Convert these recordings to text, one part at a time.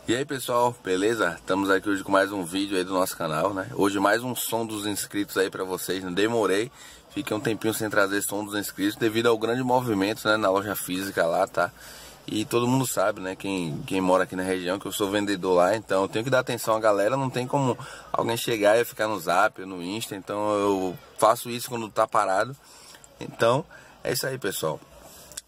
E aí pessoal, beleza? Estamos aqui hoje com mais um vídeo aí do nosso canal, né? Hoje mais um som dos inscritos aí pra vocês, né? Demorei, fiquei um tempinho sem trazer som dos inscritos devido ao grande movimento, né, na loja física lá, tá? E todo mundo sabe, né, quem mora aqui na região, que eu sou vendedor lá, então eu tenho que dar atenção à galera, não tem como alguém chegar e ficar no Zap ou no Insta, então eu faço isso quando tá parado. Então, é isso aí pessoal.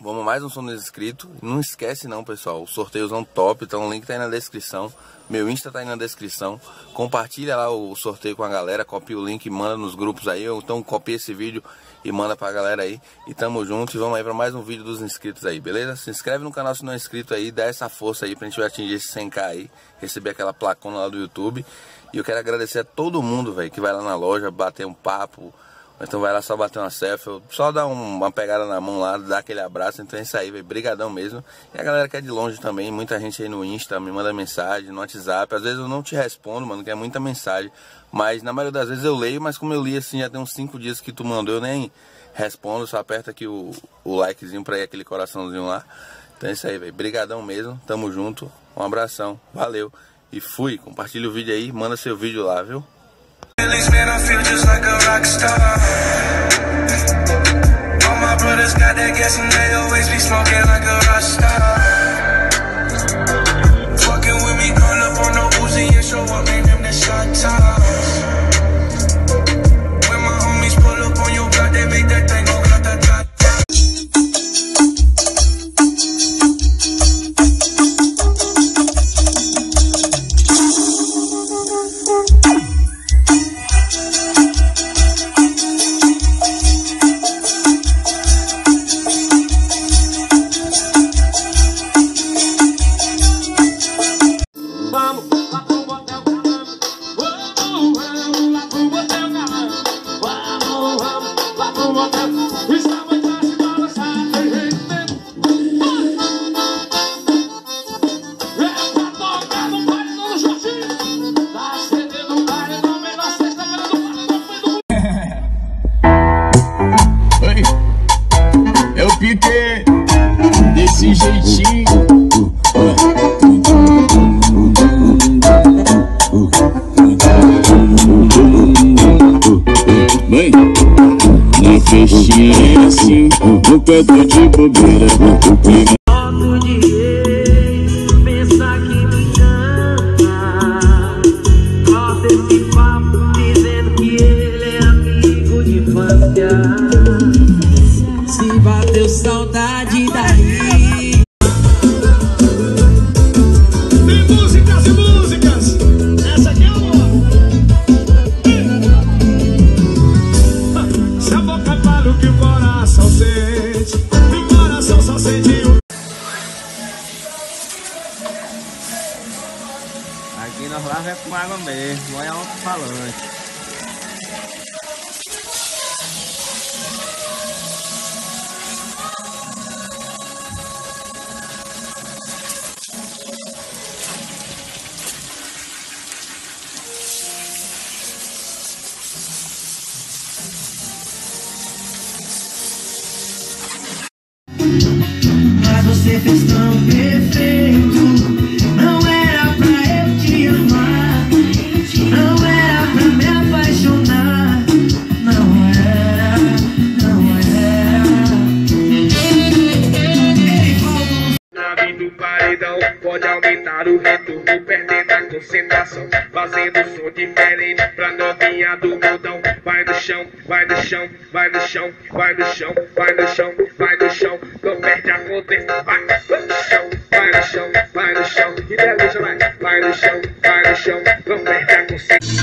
Vamos mais um som dos inscritos. Não esquece não pessoal, o sorteiozão top, então o link tá aí na descrição. Meu Insta tá aí na descrição. Compartilha lá o sorteio com a galera, copia o link e manda nos grupos aí. Ou então copia esse vídeo e manda pra galera aí. E tamo junto e vamos aí pra mais um vídeo dos inscritos aí, beleza? Se inscreve no canal se não é inscrito aí, dá essa força aí pra gente atingir esse 100k aí. Receber aquela placona lá do YouTube. E eu quero agradecer a todo mundo, velho, que vai lá na loja bater um papo. Então vai lá só bater uma selfie, só dar uma pegada na mão lá, dar aquele abraço. Então é isso aí, velho, brigadão mesmo. E a galera que é de longe também, muita gente aí no Insta me manda mensagem, no WhatsApp. Às vezes eu não te respondo, mano, que é muita mensagem. Mas na maioria das vezes eu leio, mas como eu li assim, já tem uns 5 dias que tu mandou, eu nem respondo. Só aperta aqui o likezinho pra ir aquele coraçãozinho lá. Então é isso aí, velho, brigadão mesmo, tamo junto. Um abração, valeu e fui. Compartilha o vídeo aí, manda seu vídeo lá, viu? Man, I feel just like a rock star. All my brothers got that gas and they always be smoking like a rock star. Fucking with me, call up on no Uzi and show up, man, them the shot toss. When my homies pull up on your block, they make that thing go grata-ta-ta. Eu piquei desse jeitinho. Mãe, na festinha é assim, no canto de bobeira. Modo de ex, pensa que me encanta. Corta esse papo dizendo que ele é amigo de infância. Se bateu saudade daí. Tem músicas e músicas. Essa aqui é uma. Se a boca fala o que o coração sente, o coração só sente o. Aqui nós lá é com água mesmo, olha alto-falante. Mas você fez tão perfeito. Não era pra eu te amar, não era pra me apaixonar. Não era, não era. Nave do paredão pode aumentar o retorno, perdendo a concentração, fazendo som diferente pra novinha do montão. Vai no chão, vai no chão, vai no chão, vai no chão, vai no chão, vai no chão, não perde a conta, vai no chão, vai no chão, vai no chão, e delícia, vai no chão, não perde a concentração.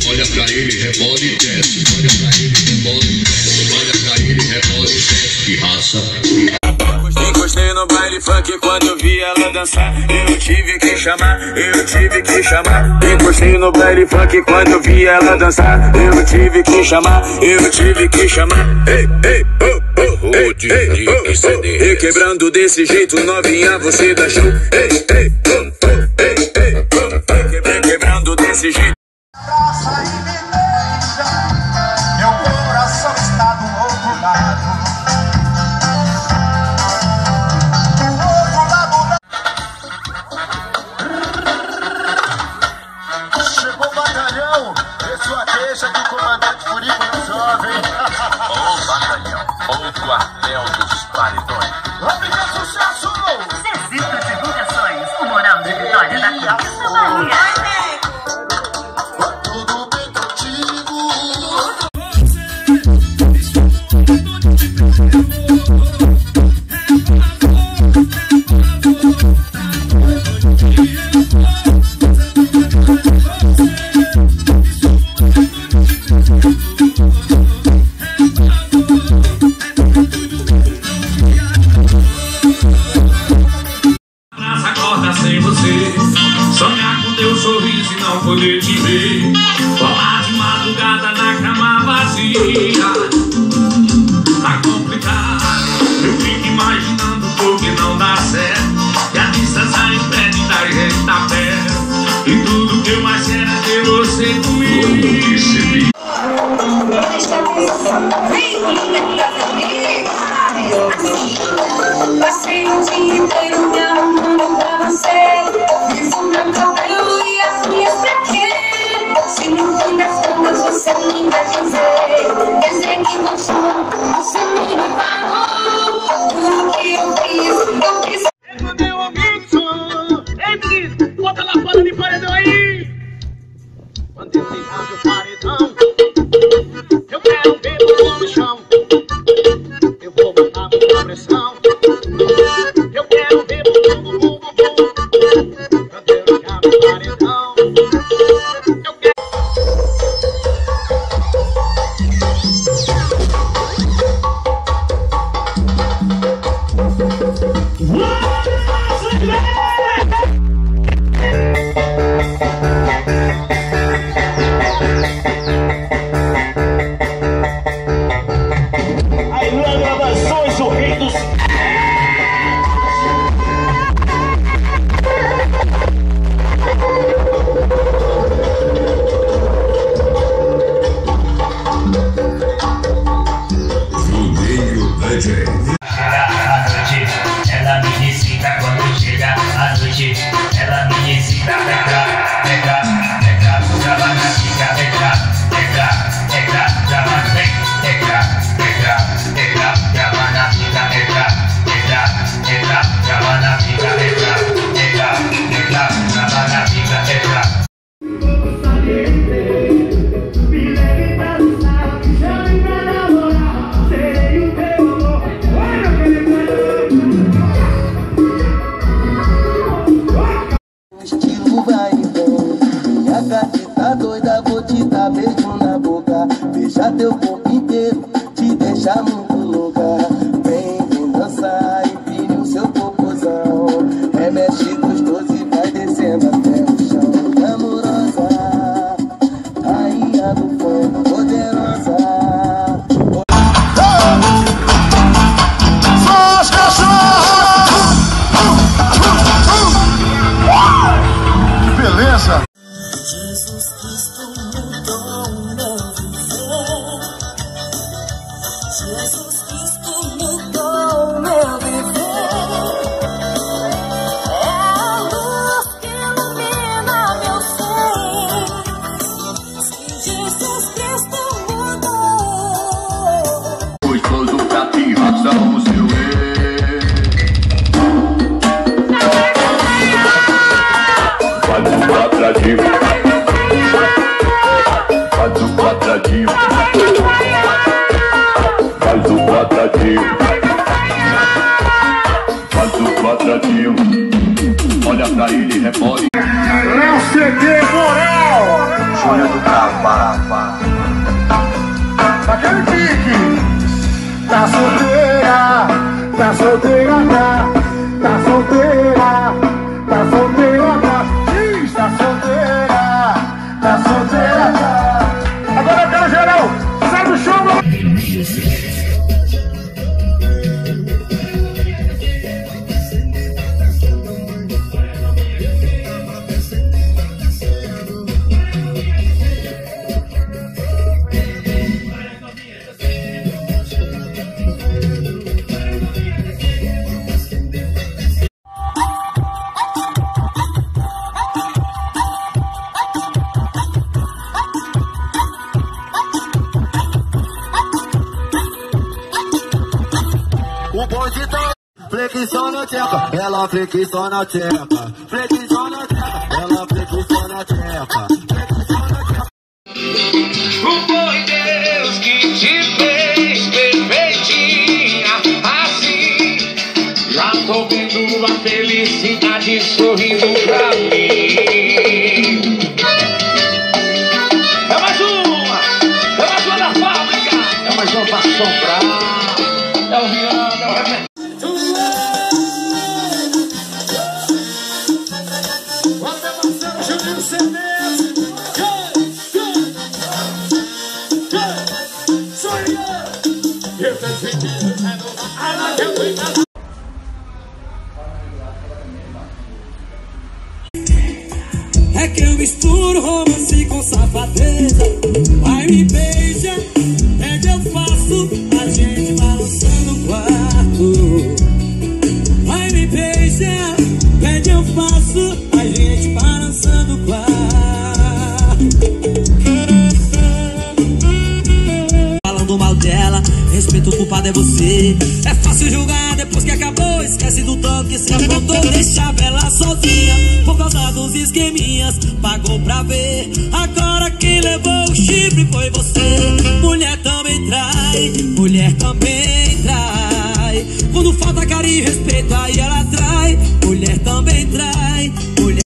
Olha pra ele, rebola e desce. Olha pra ele, rebola e desce. Olha pra ele, rebola e desce. Que raça. Encostei no baile funk quando eu vi ela dançar. Eu tive que chamar, eu tive que chamar. Encostei no baile funk quando eu vi ela dançar. Eu tive que chamar, eu tive que chamar. Ei, ei, DJ CD. E quebrando desse jeito, novinha, você dá show. Quebrando desse jeito. Abraça e me beija, meu coração está do outro lado. Do outro lado da... Chegou o batalhão, e sua queixa que o comandante Furico resolve. Ô batalhão, ô quartel dos paredões. Obrigado, sucesso! Serviço Divulgações, o moral de vitória da Conquista Bahia. Tudo bem contigo? Sem você, sonhar com teu sorriso e não poder te ver, rolar de madrugada na cama vazia, tá complicado, eu fico imaginando porque não dá certo, e a distância impede da gente tá perto, e tudo que eu mais quero é ter você comigo. Passei o dia inteiro me arrumando pra você. Fiz o meu cabelo e as minhas pra quê? Se no fim das contas você nem vai dizer, quer dizer que não sou, você me pagou. Tudo que eu fiz. Meu amigo, ei menino, bota lá fora de paredão aí. Quando esse rádio paredão, eu quero ver o no chão. Eu vou botar muita pressão. Eu quero ver o bum. Quando eu ligar no paredão, eu quero. Aí, Luan Gravações, o rei dos... Juninho DJ. Ela me excita quando chega a noite. Ela me excita, pega, trava na fica, pega, trava, vem, pega, trava na fica, pega, trava na fica, pega, trava na fica, pega. Estilo vai e vem, minha gatita doida, vou te dar beijo na boca, beijar teu corpo inteiro, te deixar muito louca. Vem dançar, empine o seu popozão, remexe gostoso e vai descendo até o chão. Amorosa, rainha do funk, poderosa. Só os cachorros! Beleza? Jesus Cristo mudou meu viver. Jesus Cristo mudou meu viver. É a luz que ilumina meu ser. Se Jesus Cristo mudou. Gostoso pra pirração, o seu faz o quadradinho. Faz o quadradinho. Faz o quadradinho. Faz o quadradinho. Olha pra ele, repode. Léo CD Moral! Júnior do Cavava. Aquele pique! Tá solteira, tá solteira, tá solteira, tá solteira, diz, tá solteira, tá solteira, Agora eu quero geral, sai do chão, O bonde tá flexão na tcheca, ela flexão na tcheca, flexão na tcheca, ela flexão na tcheca. Foi Deus que te fez perfeitinha assim. Já tô vendo a felicidade sorrindo pra mim. É mais uma da fábrica. É mais uma pra assombrar. É o Rihanna, é o Reverendo. Bota Marcelo Juninho Cedes. É que eu misturo romance com safadeza. Vai me beija, é que eu faço a gente balançando o quarto. Vai me beija, é que eu faço a gente balançando o quarto. Falando mal dela, respeito, o culpado é você. É fácil julgar depois que acabou. Esquece do tanto que se aprontou. Deixa a vela sozinha por causa dos esqueminhas. Pagou pra ver, agora quem levou o chifre foi você. Mulher também trai, mulher também trai. Quando falta carinho e respeito, aí ela trai. Mulher também trai, mulher.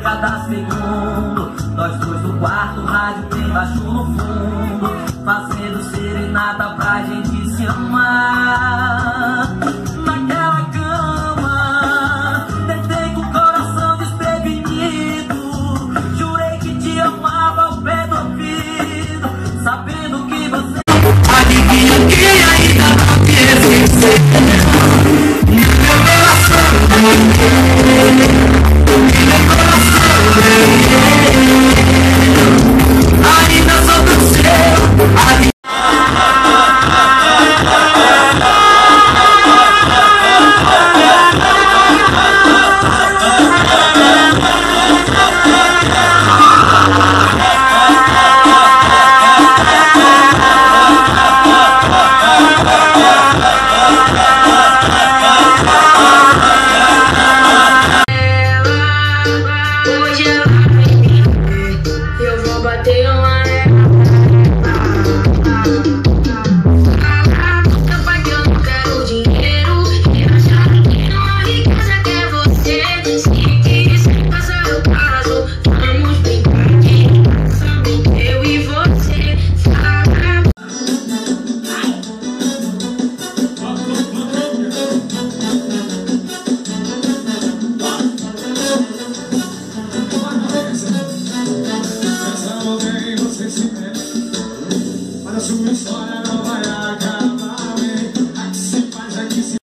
Cada segundo, nós dois no quarto, rádio bem baixo no fundo, fazendo serenata pra gente se amar. Naquela cama, deitei com o coração desprevenido, jurei que te amava ao pé do ouvido, sabendo que você adivinha que ainda não te esqueceu. Meu coração, ainda sou do seu. Mas a sua história não vai acabar.